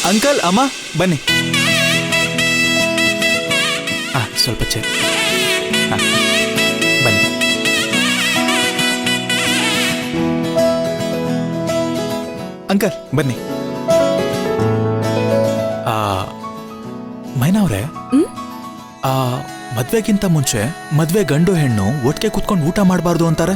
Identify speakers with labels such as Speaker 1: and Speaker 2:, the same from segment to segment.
Speaker 1: Uncle ಅಮ್ಮ ಬನ್ನಿ. ಸ್ವಲ್ಪ ಚೇರ್. ಬನ್ನಿ. ಅಂಕಲ್ ಬನ್ನಿ. ಮೈನಾ ಅವ್ರೆ, ಮದ್ವೆಗಿಂತ ಮುಂಚೆ ಮದ್ವೆ ಗಂಡು ಹೆಣ್ಣು ಒಟ್ಟಿಗೆ ಕುತ್ಕೊಂಡು ಊಟ ಮಾಡಬಾರ್ದು ಅಂತಾರೆ.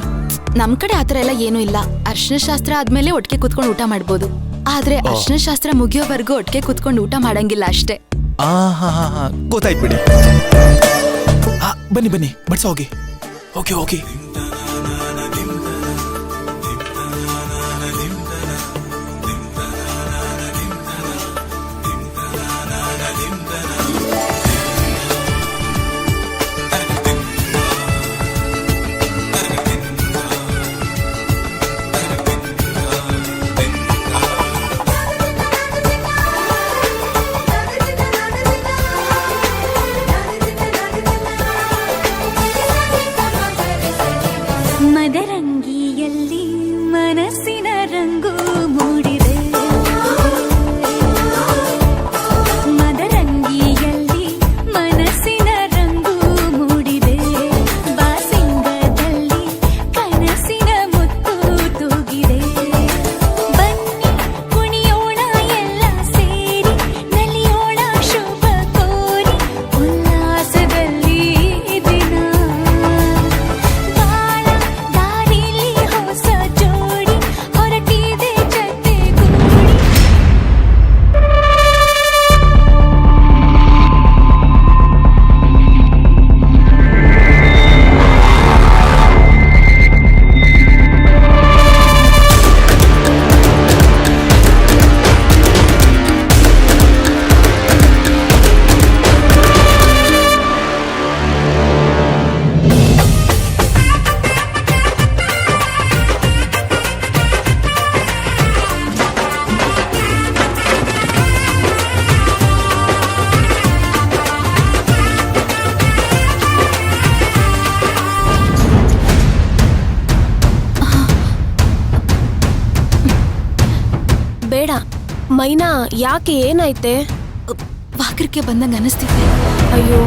Speaker 2: ನಮ್ ಕಡೆ ಆತರ ಎಲ್ಲ ಏನೂ ಇಲ್ಲ. ಅರ್ಶಿನ ಶಾಸ್ತ್ರ ಆದ್ಮೇಲೆ ಒಟ್ಟಿಗೆ ಕುತ್ಕೊಂಡು ಊಟ ಮಾಡ್ಬೋದು. ಆದ್ರೆ ಅರ್ಶಿನ ಶಾಸ್ತ್ರ ಮುಗಿಯೋವರೆಗೂ ಒಟ್ಟಿಗೆ ಕುತ್ಕೊಂಡು ಊಟ ಮಾಡಂಗಿಲ್ಲ ಅಷ್ಟೇ.
Speaker 1: ಗೊತ್ತಾಯ್ತು ಬಿಡಿ. ಬನ್ನಿ ಬನ್ನಿ, ಬಡ್ಸ ಹೋಗಿ ಹೋಗಿ ಹೋಗಿ.
Speaker 3: ಮದರಂಗಿಯಲ್ಲಿ ಮನಸ್ಸಿನ ರಂಗು ಮೂಡಿದೆ. ಮದರಂಗಿಯಲ್ಲಿ ಮನಸ್ಸಿನ ರಂಗು ಮೂಡಿದೆ. ಬಾಸಿಂಗದಲ್ಲಿ ಕನಸಿನ ಮುತ್ತು ತೂಗಿದೆ. ಬನ್ನಿ ಕುಣಿಯೋಣ ಎಲ್ಲ ಸೇರಿ, ನಲಿಯೋಣ ಶುಭ ಕೋರಿ, ಉಲ್ಲಾಸದಲ್ಲಿ ದಿನ. ಹೊಸ ಜೋಡಿ ಹೊರಟಿದೆ ಜೊತೆಗೂಡಿ.
Speaker 4: ಬೇಡ ಮೈನಾ, ಯಾಕೆ ಏನಾಯ್ತೆ?
Speaker 2: ವಾಕರಿಕೆ ಬಂದಂಗ ಅನಿಸ್ತಿದೆ.
Speaker 4: ಅಯ್ಯೋ